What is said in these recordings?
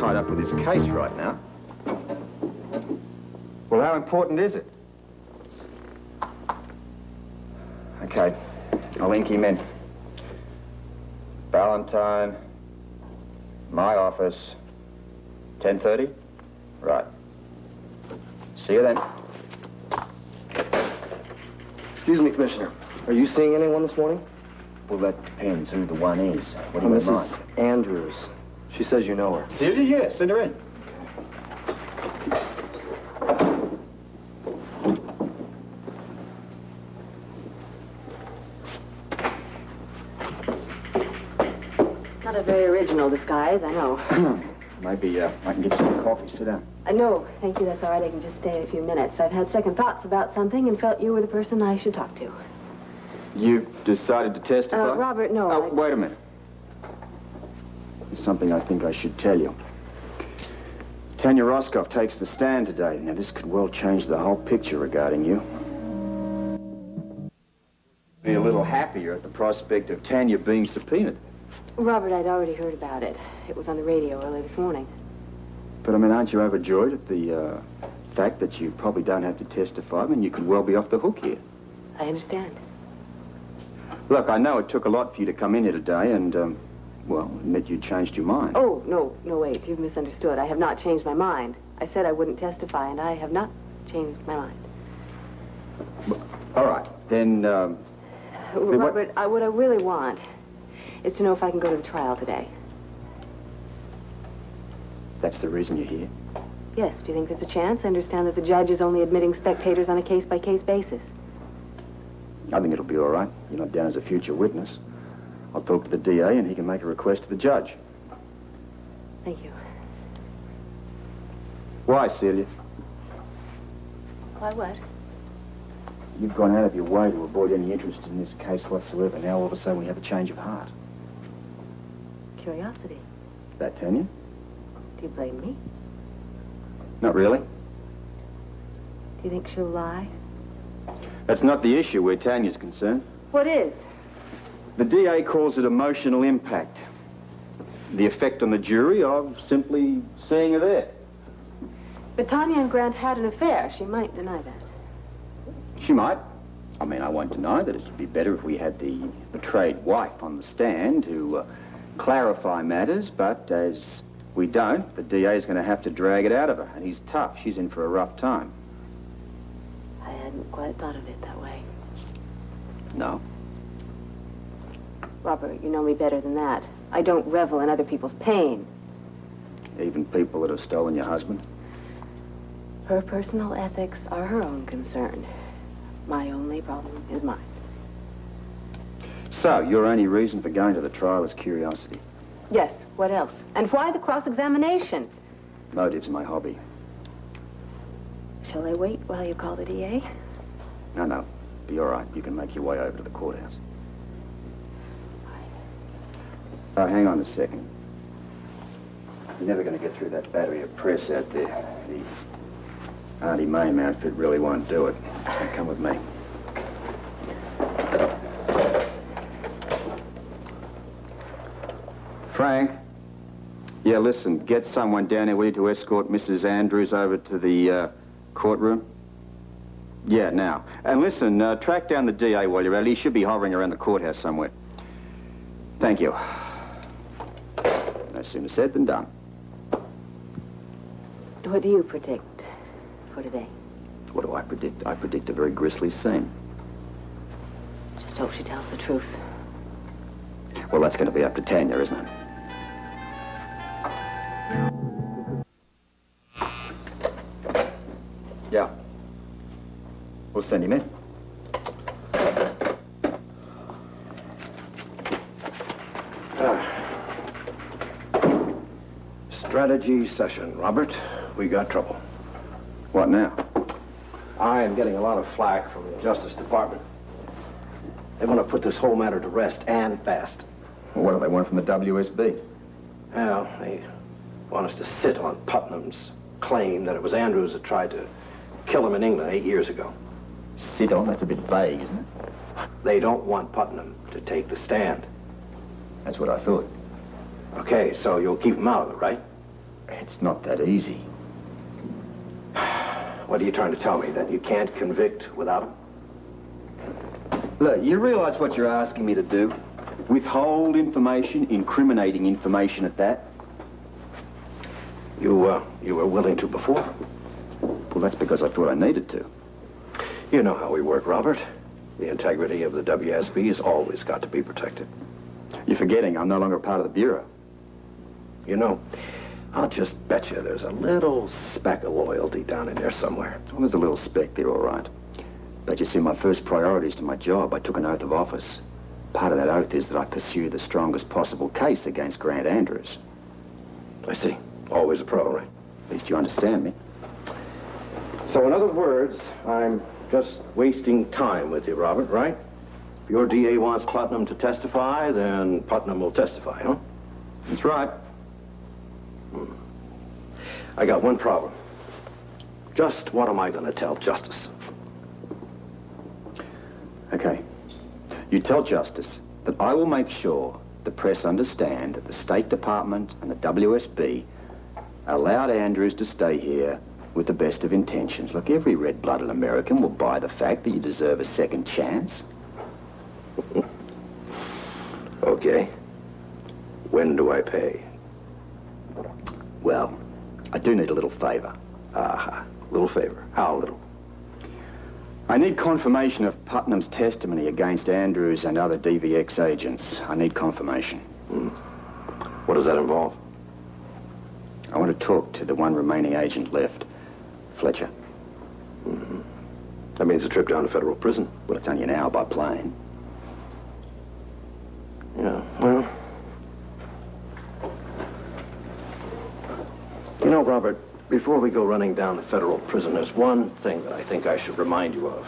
tied up with this case right now. Well, how important is it? Okay, I'll link him in. Valentine, my office, 10:30? Right. See you then. Excuse me, Commissioner. Are you seeing anyone this morning? Well, that depends who the one is. What do you want? Mrs. Andrews. She says you know her. Celia? Yes, send her in. Not a very original disguise, I know. Maybe I can get you some coffee. Sit down. No, thank you, that's all right. I can just stay a few minutes. I've had second thoughts about something and felt you were the person I should talk to. You decided to testify? Robert, no. Oh, wait a minute. There's something I think I should tell you. Tanya Roscoff takes the stand today. Now, this could well change the whole picture regarding you. Be a little happier at the prospect of Tanya being subpoenaed. Robert, I'd already heard about it. It was on the radio early this morning. But, I mean, aren't you overjoyed at the fact that you probably don't have to testify? I mean, you could well be off the hook here. I understand. Look, I know it took a lot for you to come in here today and, well, admit you changed your mind. Oh, no, wait. You've misunderstood. I have not changed my mind. I said I wouldn't testify, and I have not changed my mind. All right. Then, Robert, what I really want is to know if I can go to the trial today. That's the reason you're here? Yes. Do you think there's a chance? I understand that the judge is only admitting spectators on a case-by-case basis. I think it'll be all right. You're not down as a future witness. I'll talk to the DA and he can make a request to the judge. Thank you. Why, Celia? Why what? You've gone out of your way to avoid any interest in this case whatsoever. Now all of a sudden we have a change of heart. Curiosity. That, Tanya? Do you blame me? Not really. Do you think she'll lie? That's not the issue where Tanya's concerned. What is? The DA calls it emotional impact. The effect on the jury of simply seeing her there. But Tanya and Grant had an affair. She might deny that. She might. I mean, I won't deny that it would be better if we had the betrayed wife on the stand to clarify matters, but as we don't, the DA is going to have to drag it out of her. And he's tough. She's in for a rough time. I hadn't quite thought of it that way. No. Robert, you know me better than that. I don't revel in other people's pain. Even people that have stolen your husband? Her personal ethics are her own concern. My only problem is mine. So, your only reason for going to the trial is curiosity? Yes, what else? And why the cross-examination? Motive's my hobby. Shall I wait while you call the DA? No. Be all right. You can make your way over to the courthouse. Oh, hang on a second. You're never going to get through that battery of press out there. The Auntie Mame outfit really won't do it. Come with me. Frank? Yeah, listen, get someone down here, will you, to escort Mrs. Andrews over to the courtroom? Yeah, now. And listen, track down the DA while you're at it. He should be hovering around the courthouse somewhere. Thank you. No sooner said than done. What do you predict for today? What do I predict? I predict a very grisly scene. Just hope she tells the truth. Well, that's going to be up to Tanya, isn't it? Yeah. We'll send him in. Strategy session, Robert. We got trouble. What now? I am getting a lot of flack from the Justice Department. They want to put this whole matter to rest, and fast. Well, what do they want from the WSB? Well, they want us to sit on Putnam's claim that it was Andrews that tried to kill him in England 8 years ago. Sit on? That's a bit vague, isn't it? They don't want Putnam to take the stand. That's what I thought. Okay, so you'll keep him out of it, right? It's not that easy. What are you trying to tell me? That you can't convict without him? Look, you realize what you're asking me to do? Withhold information, incriminating information at that? You were willing to before. Well, that's because I thought I needed to. You know how we work, Robert. The integrity of the WSB has always got to be protected. You're forgetting I'm no longer part of the Bureau. You know, I'll just bet you there's a little speck of loyalty down in there somewhere. Well, there's a little speck there, all right. But you see, my first priority is to my job. I took an oath of office. Part of that oath is that I pursue the strongest possible case against Grant Andrews. I see. Always a pro, right? At least you understand me. So in other words, I'm just wasting time with you, Robert, right? If your DA wants Putnam to testify, then Putnam will testify, huh? That's right. I got one problem. Just what am I going to tell Justice? Okay. You tell Justice that I will make sure the press understand that the State Department and the WSB allowed Andrews to stay here with the best of intentions. Look, every red-blooded American will buy the fact that you deserve a second chance. Okay. When do I pay? Well, I do need a little favor. Aha. Little favor. How little? I need confirmation of Putnam's testimony against Andrews and other DVX agents. I need confirmation. What does that involve? I want to talk to the one remaining agent left, Fletcher. That means a trip down to federal prison. Well, it's only an hour by plane. Yeah, well... You know, Robert, before we go running down to federal prison, there's one thing that I think I should remind you of.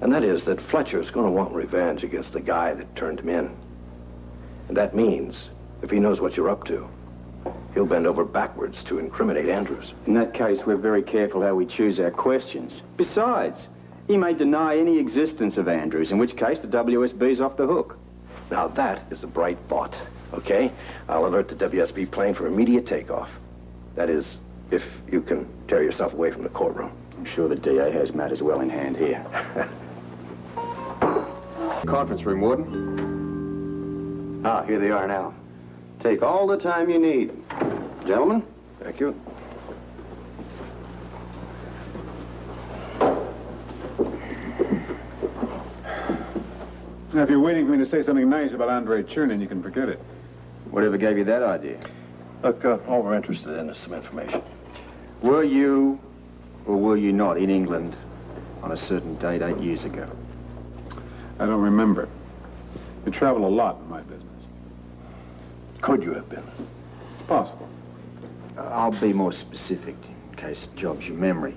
And that is that Fletcher's going to want revenge against the guy that turned him in. And that means, if he knows what you're up to, he'll bend over backwards to incriminate Andrews. In that case, we're very careful how we choose our questions. Besides, he may deny any existence of Andrews, in which case the WSB's off the hook. Now that is a bright thought, okay? I'll alert the WSB plane for immediate takeoff. That is, if you can tear yourself away from the courtroom. I'm sure the DA has matters well in hand here. Conference room, Warden. Ah, here they are now. Take all the time you need. Gentlemen? Thank you. Now, if you're waiting for me to say something nice about Andrei Chernin, you can forget it. Whatever gave you that idea? Look, all we're interested in is some information. Were you, or were you not, in England on a certain date 8 years ago? I don't remember. You travel a lot in my business. Could you have been? It's possible. I'll be more specific, in case it jogs your memory.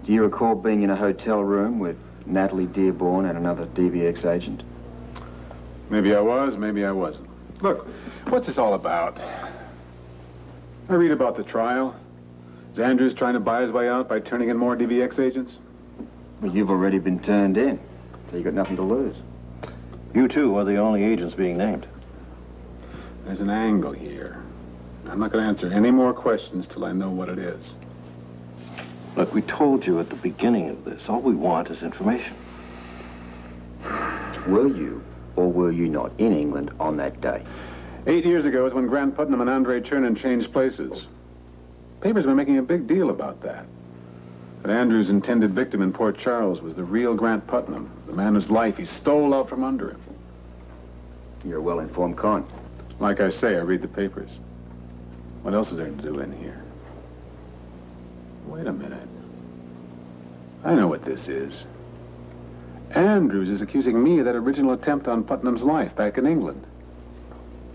Do you recall being in a hotel room with Natalie Dearborn and another DVX agent? Maybe I was, maybe I wasn't. Look, what's this all about? I read about the trial. Is Andrews trying to buy his way out by turning in more DVX agents? Well, you've already been turned in, so you've got nothing to lose. You, too, are the only agents being named. There's an angle here. I'm not going to answer any more questions till I know what it is. Look, we told you at the beginning of this, all we want is information. Were you, or were you not, in England on that day? 8 years ago is when Grant Putnam and Andrei Chernin changed places. Papers were making a big deal about that. But Andrews' intended victim in Port Charles was the real Grant Putnam, the man whose life he stole out from under him. You're a well-informed con. Like I say, I read the papers. What else is there to do in here? Wait a minute. I know what this is. Andrews is accusing me of that original attempt on Putnam's life back in England.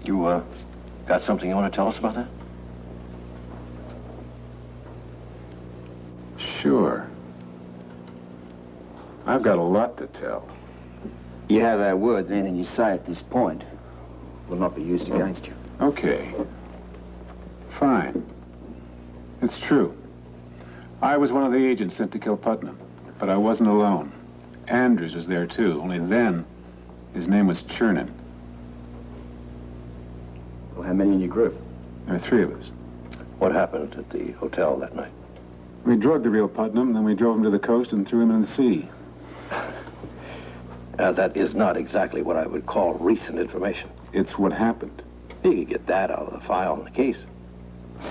You, got something you want to tell us about that? Sure. I've got a lot to tell. You have our word that anything you say at this point will not be used against you. Okay. Fine. It's true. I was one of the agents sent to kill Putnam, but I wasn't alone. Andrews was there too, only then his name was Chernin. Well, how many in your group? There are 3 of us. What happened at the hotel that night? We drugged the real Putnam, then we drove him to the coast and threw him in the sea. That is not exactly what I would call recent information. It's what happened. You could get that out of the file in the case.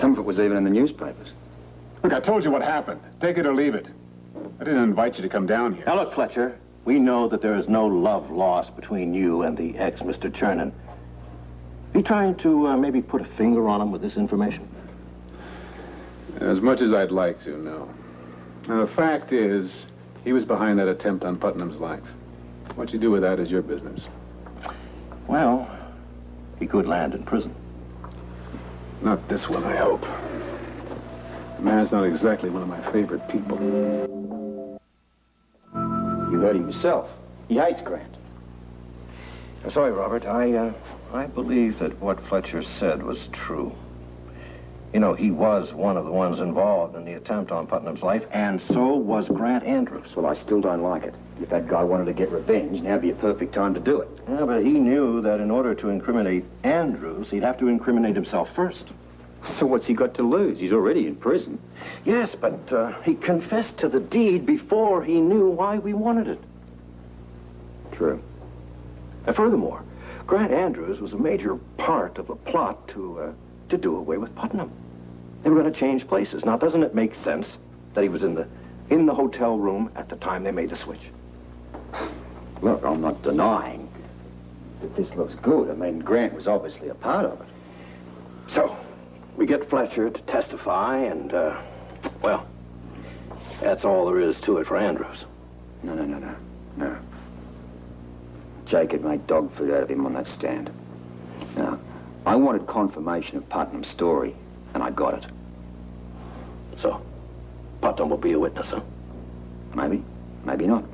Some of it was even in the newspapers. Look, I told you what happened. Take it or leave it. I didn't invite you to come down here. Now, look, Fletcher, we know that there is no love lost between you and the ex-Mr. Chernin. Are you trying to maybe put a finger on him with this information? As much as I'd like to, no. Now, the fact is, he was behind that attempt on Putnam's life. What you do with that is your business. Well, he could land in prison. Not this one, I hope. The man's not exactly one of my favorite people. You heard him yourself. He hates Grant. I'm sorry, Robert. I believe that what Fletcher said was true. You know, he was one of the ones involved in the attempt on Putnam's life, and so was Grant Andrews. Well, I still don't like it. If that guy wanted to get revenge, now'd be a perfect time to do it. Yeah, but he knew that in order to incriminate Andrews, he'd have to incriminate himself first. So what's he got to lose? He's already in prison. Yes, but he confessed to the deed before he knew why we wanted it. True. And furthermore, Grant Andrews was a major part of a plot to do away with Putnam. They were going to change places. Now, doesn't it make sense that he was in the hotel room at the time they made the switch? Look, I'm not denying that this looks good. I mean, Grant was obviously a part of it. So, we get Fletcher to testify, and, well, that's all there is to it for Andrews. No. Jake had made dog food out of him on that stand. Now, I wanted confirmation of Putnam's story, and I got it. So, Putnam will be a witness, huh? Maybe, maybe not.